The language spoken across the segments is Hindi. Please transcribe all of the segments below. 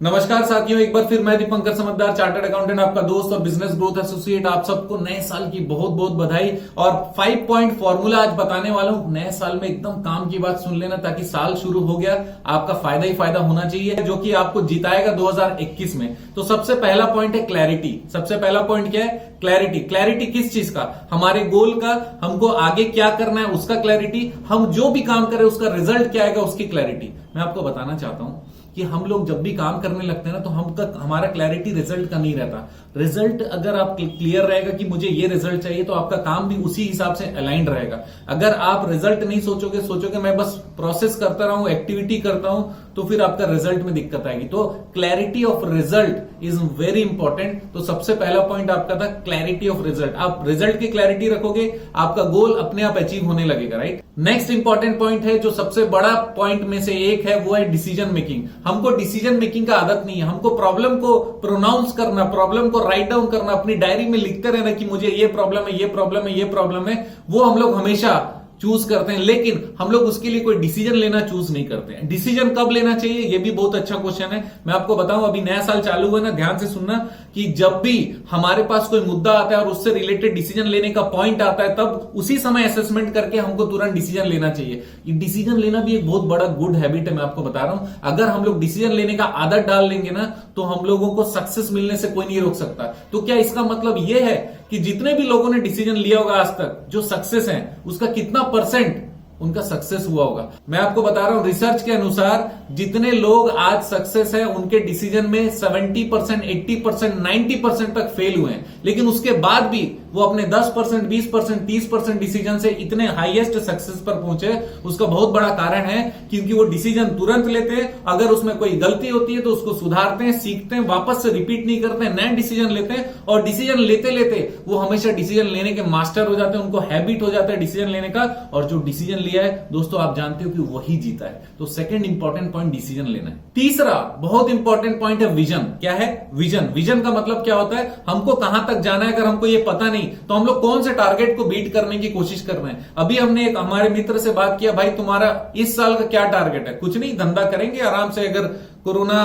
नमस्कार साथियों, एक बार फिर मैं दीपंकर समझदार, चार्टर्ड अकाउंटेंट, आपका दोस्त और बिजनेस ग्रोथ एसोसिएट। आप सबको नए साल की बहुत बहुत बधाई। और 5 पॉइंट फॉर्मूला आज बताने वाला हूं। नए साल में एकदम काम की बात सुन लेना, ताकि साल शुरू हो गया, आपका फायदा ही फायदा होना चाहिए, जो कि आपको जिताएगा 2021 में। तो सबसे पहला पॉइंट है क्लैरिटी। सबसे पहला पॉइंट क्या है? क्लैरिटी। क्लैरिटी किस चीज का? हमारे गोल का, हमको आगे क्या करना है उसका क्लैरिटी, हम जो भी काम करें उसका रिजल्ट क्या आएगा उसकी क्लैरिटी। मैं आपको बताना चाहता हूं कि हम लोग जब भी काम करने लगते हैं ना, तो हमारा क्लैरिटी रिजल्ट का नहीं रहता। रिजल्ट अगर आप क्लियर रहेगा कि मुझे ये रिजल्ट चाहिए, तो आपका काम भी उसी हिसाब से अलाइंड रहेगा। अगर आप रिजल्ट नहीं सोचोगे मैं बस प्रोसेस करता रहूं, एक्टिविटी करता हूं, तो फिर आपका रिजल्ट में दिक्कत आएगी। तो clarity of result is very important. तो सबसे पहला पॉइंट आपका था क्लैरिटी ऑफ रिजल्ट। आप रिजल्ट की क्लैरिटी रखोगे, आपका गोल अपने आप अचीव होने लगेगा, राइट। नेक्स्ट इंपॉर्टेंट पॉइंट है, जो सबसे बड़ा पॉइंट में से एक है, वो है डिसीजन मेकिंग। हमको डिसीजन मेकिंग का आदत नहीं है। हमको प्रॉब्लम को प्रोनाउंस करना, प्रॉब्लम को राइट डाउन करना, अपनी डायरी में लिखते रहना कि मुझे ये प्रॉब्लम है, ये प्रॉब्लम है, ये प्रॉब्लम है, वो हम लोग हमेशा चूज करते हैं। लेकिन हम लोग उसके लिए कोई डिसीजन लेना चूज नहीं करते हैं। डिसीजन कब लेना चाहिए, ये भी बहुत अच्छा क्वेश्चन है। मैं आपको बताऊं, अभी नया साल चालू हुआ ना, ध्यान से सुनना, कि जब भी हमारे पास कोई मुद्दा आता है और उससे रिलेटेड डिसीजन लेने का पॉइंट आता है, तब उसी समय असेसमेंट करके हमको तुरंत डिसीजन लेना चाहिए। डिसीजन लेना भी एक बहुत बड़ा गुड हैबिट है, मैं आपको बता रहा हूं। अगर हम लोग डिसीजन लेने का आदत डाल लेंगे ना, तो हम लोगों को सक्सेस मिलने से कोई नहीं रोक सकता। तो क्या इसका मतलब यह है कि जितने भी लोगों ने डिसीजन लिया होगा आज तक, जो सक्सेस है, उसका कितना परसेंट उनका सक्सेस हुआ होगा? मैं आपको बता रहा हूं, रिसर्च के अनुसार जितने लोग आज सक्सेस हैं, उनके डिसीजन में 70%, 80%, 90% तक फेल हुए हैं। लेकिन उसके बाद भी वो अपने 10%, 20%, 30% डिसीजन से इतने हाईएस्ट सक्सेस पर पहुंचे। उसका बहुत बड़ा कारण है क्योंकि वो डिसीजन तुरंत लेते हैं। अगर उसमें कोई गलती होती है तो उसको सुधारते हैं, सीखते हैं, वापस से रिपीट नहीं करते हैं, नए डिसीजन लेते हैं। और डिसीजन लेते लेते वो हमेशा डिसीजन लेने के मास्टर हो जाते हैं। उनको हैबिट हो जाता है डिसीजन लेने का, और जो डिसीजन लिया है दोस्तों, आप जानते हो कि वही जीता है। तो सेकंड इंपॉर्टेंट पॉइंट डिसीजन लेना है। तीसरा बहुत इंपॉर्टेंट पॉइंट है विजन। क्या है? विजन। विजन का मतलब क्या होता है? हमको कहां तक जाना है, अगर हमको ये पता नहीं, तो हम लोग कौन से टारगेट को बीट करने की कोशिश कर रहे हैं। अभी हमने एक हमारे मित्र से बात किया, भाई तुम्हारा इस साल का क्या टारगेट है? कुछ नहीं, धंधा करेंगे आराम से। अगर कोरोना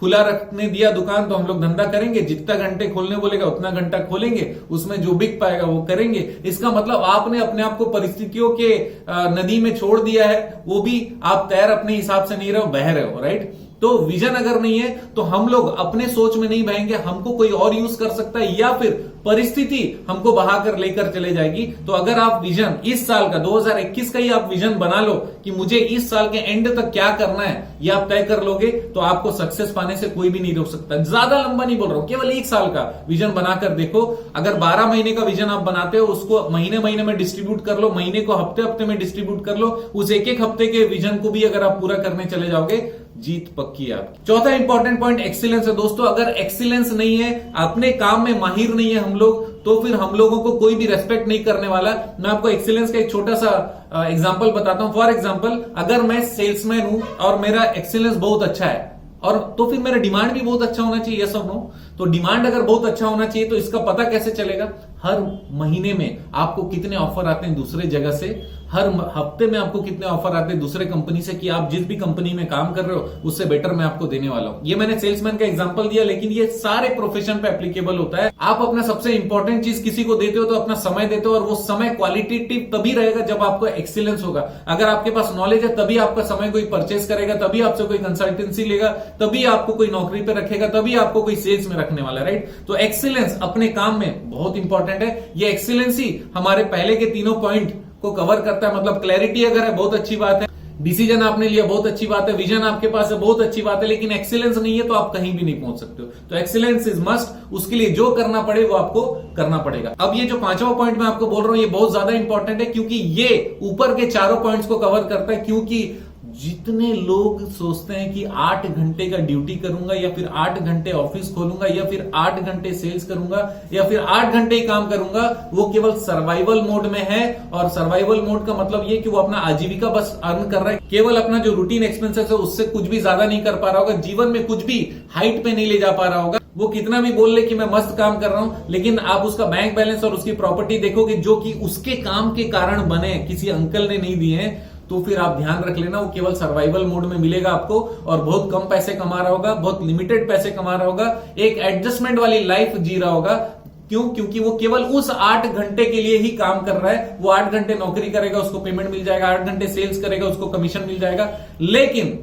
खुला रखने दिया दुकान, तो हम लोग धंधा करेंगे, जितना घंटे खोलने बोलेगा उतना घंटा खोलेंगे, उसमें जो बिक पाएगा वो करेंगे। इसका मतलब आपने अपने आप को परिस्थितियों के नदी में छोड़ दिया है। वो भी आप तैर अपने हिसाब से नहीं रहे हो, बह रहे हो, राइट। तो विजन अगर नहीं है, तो हम लोग अपने सोच में नहीं बहेंगे, हमको कोई और यूज कर सकता है, या फिर परिस्थिति हमको बहाकर लेकर चले जाएगी। तो अगर आप विजन इस साल का 2021 का ही आप विजन बना लो कि मुझे इस साल के एंड तक क्या करना है, ये आप तय कर लोगे, तो आपको सक्सेस पाने से कोई भी नहीं रोक सकता। ज्यादा लंबा नहीं बोल रहा हूं, केवल 1 साल का विजन बनाकर देखो। अगर 12 महीने का विजन आप बनाते हो, उसको महीने महीने में डिस्ट्रीब्यूट कर लो, महीने को हफ्ते हफ्ते में डिस्ट्रीब्यूट कर लो। उस एक हफ्ते के विजन को भी अगर आप पूरा करने चले जाओगे, जीत पक्की है आपकी। चौथा इंपॉर्टेंट पॉइंट एक्सीलेंस है दोस्तों। अगर एक्सीलेंस नहीं है, अपने काम में माहिर नहीं है हम लोग, तो फिर हम लोगों को कोई भी रेस्पेक्ट नहीं करने वाला। मैं आपको एक्सीलेंस का एक छोटा सा एग्जांपल बताता हूं। फॉर एग्जांपल, अगर मैं सेल्समैन हूं और मेरा एक्सीलेंस बहुत अच्छा है, और तो फिर मेरा डिमांड भी बहुत अच्छा होना चाहिए, यस और नो? तो डिमांड अगर बहुत अच्छा होना चाहिए, तो इसका पता कैसे चलेगा? हर महीने में आपको कितने ऑफर आते हैं दूसरे जगह से, हर हफ्ते में आपको कितने ऑफर आते हैं दूसरे कंपनी से, कि आप जिस भी कंपनी में काम कर रहे हो उससे बेटर मैं आपको देने वाला हूं। ये मैंने सेल्समैन का एग्जांपल दिया, लेकिन ये सारे प्रोफेशन पे एप्लीकेबल होता है। आप अपना सबसे इंपॉर्टेंट चीज किसी को देते हो, तो अपना समय देते हो, और वो समय क्वालिटेटिव तभी रहेगा जब आपको एक्सीलेंस होगा। अगर आपके पास नॉलेज है, तभी आपका समय कोई परचेस करेगा, तभी आपसे कोई कंसल्टेंसी लेगा, तभी आपको कोई नौकरी पे रखेगा, तभी आपको कोई सेल्स में रखने वाला, राइट। तो एक्सीलेंस अपने काम में बहुत इंपॉर्टेंट है। ये एक्सीलेंस ही हमारे पहले के तीनों पॉइंट को कवर करता है। मतलब क्लैरिटी अगर है, बहुत अच्छी बात है, डिसीजन आपने लिया, बहुत अच्छी बात है, विजन आपके पास है, बहुत अच्छी बात है, लेकिन एक्सीलेंस नहीं है तो आप कहीं भी नहीं पहुंच सकते हो। तो एक्सीलेंस इज मस्ट। उसके लिए जो करना पड़े वो आपको करना पड़ेगा। अब ये जो 5वां पॉइंट मैं आपको बोल रहा हूं, ये बहुत ज्यादा इंपॉर्टेंट है, क्योंकि ये ऊपर के चारों पॉइंट्स को कवर करता है। क्योंकि जितने लोग सोचते हैं कि 8 घंटे का ड्यूटी करूंगा, या फिर 8 घंटे ऑफिस खोलूंगा, या फिर 8 घंटे सेल्स करूंगा, या फिर 8 घंटे ही काम करूंगा, वो केवल सर्वाइवल मोड में है। और सर्वाइवल मोड का मतलब ये कि वो अपना आजीविका बस अर्न कर रहा है, केवल अपना जो रूटीन एक्सपेंसेस है उससे कुछ भी ज्यादा नहीं कर पा रहा होगा, जीवन में कुछ भी हाइट पे नहीं ले जा पा रहा होगा। वो कितना भी बोल ले कि मैं मस्त काम कर रहा हूं, लेकिन आप उसका बैंक बैलेंस और उसकी प्रॉपर्टी देखोगे, जो कि उसके काम के कारण बने, किसी अंकल ने नहीं दिए हैं, तो फिर आप ध्यान रख लेना, वो केवल सर्वाइवल मोड में मिलेगा आपको और बहुत कम पैसे कमा रहा होगा, बहुत लिमिटेड पैसे कमा रहा होगा, एक एडजस्टमेंट वाली लाइफ जी रहा होगा। क्यों? क्योंकि वो केवल उस 8 घंटे के लिए ही काम कर रहा है। वो 8 घंटे नौकरी करेगा, उसको पेमेंट मिल जाएगा, 8 घंटे सेल्स करेगा, उसको कमीशन मिल जाएगा। लेकिन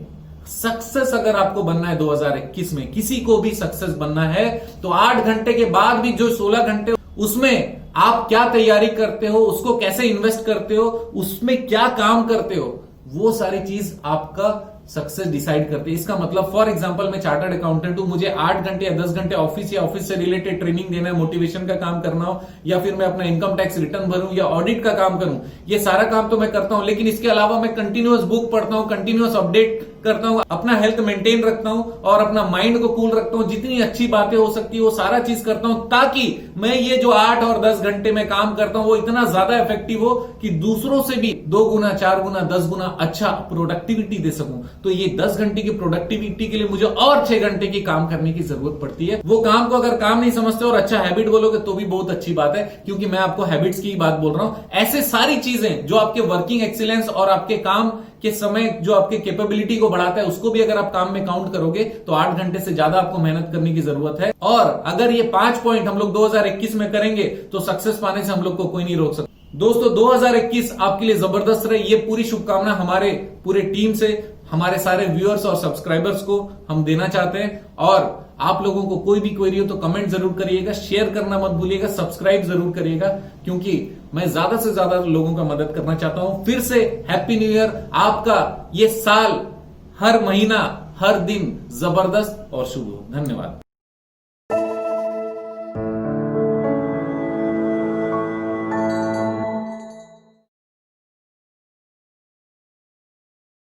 सक्सेस अगर आपको बनना है 2021 में, किसी को भी सक्सेस बनना है, तो 8 घंटे के बाद भी जो 16 घंटे, उसमें आप क्या तैयारी करते हो, उसको कैसे इन्वेस्ट करते हो, उसमें क्या काम करते हो, वो सारी चीज आपका सक्सेस डिसाइड करते हैं। इसका मतलब फॉर एग्जांपल मैं चार्टर्ड अकाउंटेंट हूं, मुझे 8 घंटे या 10 घंटे ऑफिस या ऑफिस से रिलेटेड ट्रेनिंग देना है, मोटिवेशन का काम करना हो, या फिर मैं अपना इनकम टैक्स रिटर्न भरूं या ऑडिट का काम करूं, ये सारा काम तो मैं करता हूं। लेकिन इसके अलावा मैं कंटिन्यूअस बुक पढ़ता हूं, कंटिन्यूअस अपडेट करता हूं, अपना हेल्थ मेंटेन रखता हूं और अपना माइंड को कूल रखता हूं। जितनी अच्छी बातें हो सकती है वो सारा चीज करता हूं, ताकि मैं ये जो 8 और 10 घंटे में काम करता हूं वो इतना ज्यादा इफेक्टिव हो कि दूसरों से भी 2 गुना, 4 गुना, 10 गुना अच्छा प्रोडक्टिविटी दे सकूं। तो ये 10 घंटे की प्रोडक्टिविटी के लिए मुझे और 6 घंटे की काम करने की जरूरत पड़ती है। वो काम को अगर काम नहीं समझते और अच्छा हैबिट बोलोगे तो भी बहुत अच्छी बात है, क्योंकि मैं आपको हैबिट्स की बात बोल रहा हूं। ऐसे सारी चीजें जो आपके वर्किंग एक्सीलेंस और आपके काम के समय जो आपके कैपेबिलिटी को बढ़ाता है, उसको भी अगर आप काम में काउंट करोगे तो 8 घंटे से ज्यादा आपको मेहनत करने की जरूरत है। और अगर ये 5 पॉइंट हम लोग 2021 में करेंगे तो सक्सेस पाने से हम लोग को कोई नहीं रोक सकता। दोस्तों 2021 आपके लिए जबरदस्त रहे, ये पूरी शुभकामना हमारे पूरे टीम से, हमारे सारे व्यूअर्स और सब्सक्राइबर्स को हम देना चाहते हैं। और आप लोगों को कोई भी क्वेरी हो तो कमेंट जरूर करिएगा, शेयर करना मत भूलिएगा, सब्सक्राइब जरूर करिएगा, क्योंकि मैं ज्यादा से ज्यादा लोगों का मदद करना चाहता हूं। फिर से हैप्पी न्यू ईयर। आपका ये साल, हर महीना, हर दिन जबरदस्त और शुभ हो। धन्यवाद।